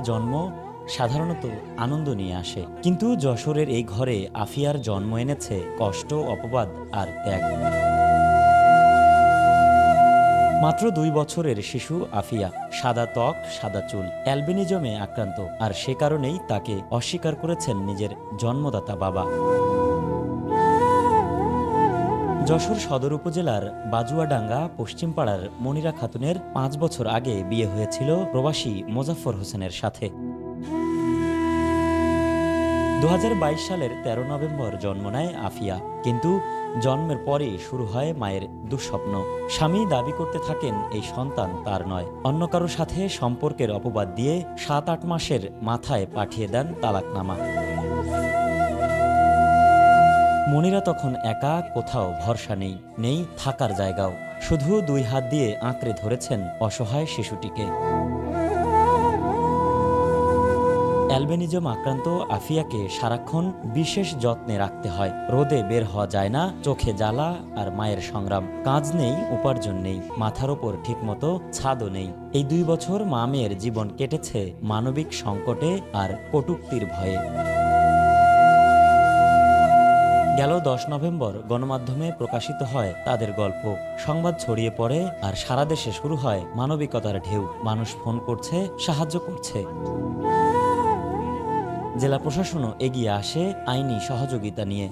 জন্ম সাধারণত আনন্দ নিয়ে আসে, কিন্তু যশোরের এই ঘরে আফিয়ার জন্ম এনেছে কষ্ট, অপবাদ আর ত্যাগ। মাত্র 2 বছরের শিশু আফিয়া, সাদা ত্বক, সাদা চুল, অ্যালবিনিজমে আক্রান্ত, আর সে কারণেই তাকে অস্বীকার করেছেন নিজের জন্মদাতা বাবা। যশোর সদর উপজেলার বাজুয়াডাঙ্গা পশ্চিমপাড়ার মনিরা খাতুনের 5 বছর আগে বিয়ে হয়েছিল প্রবাসী মোজাফফর হোসেনের সাথে। 2022 সালের 13 নভেম্বর জন্ম নেয় আফিয়া, কিন্তু জন্মের পরেই শুরু হয় মায়ের দুঃস্বপ্ন। স্বামী দাবি করতে থাকেন এই সন্তান তার নয়, অন্য কারো সাথে সম্পর্কের অপবাদ দিয়ে 7-8 মাসের মাথায় পাঠিয়ে দেন তালাকনামা। মনিরা তখন একা, কোথাও ভরসা নেই, নেই থাকার জায়গাও, শুধু 2 হাত দিয়ে আঁকড়ে ধরেছেন অসহায় শিশুটিকে। অ্যালবিনিজম আক্রান্ত আফিয়াকে সারাক্ষণ বিশেষ যত্নে রাখতে হয়। রোদে বের হওয়া যায় না, চোখে জ্বালা আর মায়ের সংগ্রাম। কাজ নেই, উপার্জন নেই, মাথার ওপর ঠিকমতো ছাদও নেই। এই 2 বছর মা মেয়ের জীবন কেটেছে মানবিক সংকটে আর কটূক্তির ভয়ে। গেল 10 নভেম্বর গণমাধ্যমে প্রকাশিত হয় তাদের গল্প। সংবাদ ছড়িয়ে পড়ে আর সারা দেশে শুরু হয় মানবিকতার ঢেউ। মানুষ ফোন করছে, সাহায্য করছে। জেলা প্রশাসনও এগিয়ে আসে আইনি সহযোগিতা নিয়ে।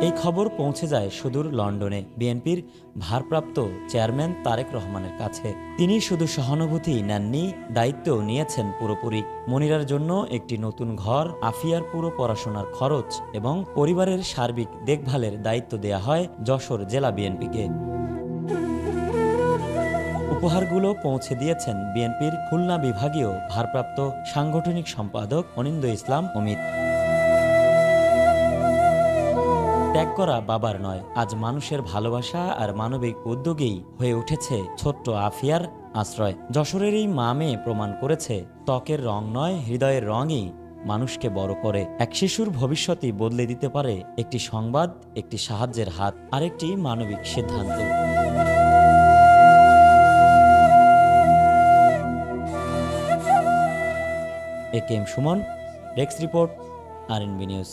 এই খবর পৌঁছে যায় সুদূর লন্ডনে বিএনপির ভারপ্রাপ্ত চেয়ারম্যান তারেক রহমানের কাছে। তিনি শুধু সহানুভূতি নেননি, দায়িত্বও নিয়েছেন পুরোপুরি। মনিরার জন্য একটি নতুন ঘর, আফিয়ার পুরো পড়াশোনার খরচ এবং পরিবারের সার্বিক দেখভালের দায়িত্ব দেয়া হয় যশোর জেলা বিএনপিকে। উপহারগুলো পৌঁছে দিয়েছেন বিএনপির খুলনা বিভাগীয় ভারপ্রাপ্ত সাংগঠনিক সম্পাদক অনিন্দ ইসলাম অমিত। ত্যাগ করা বাবার নয়, আজ মানুষের ভালোবাসা আর মানবিক উদ্যোগেই হয়ে উঠেছে ছোট্ট আফিয়ার আশ্রয়। যশোরের এই মা মেয়ে প্রমাণ করেছে ত্বকের রং নয়, হৃদয়ের রঙই মানুষকে বড় করে। এক শিশুর ভবিষ্যতই বদলে দিতে পারে একটি সংবাদ, একটি সাহায্যের হাত আর একটি মানবিক সিদ্ধান্ত। A K M Suman, desk report, RNB news.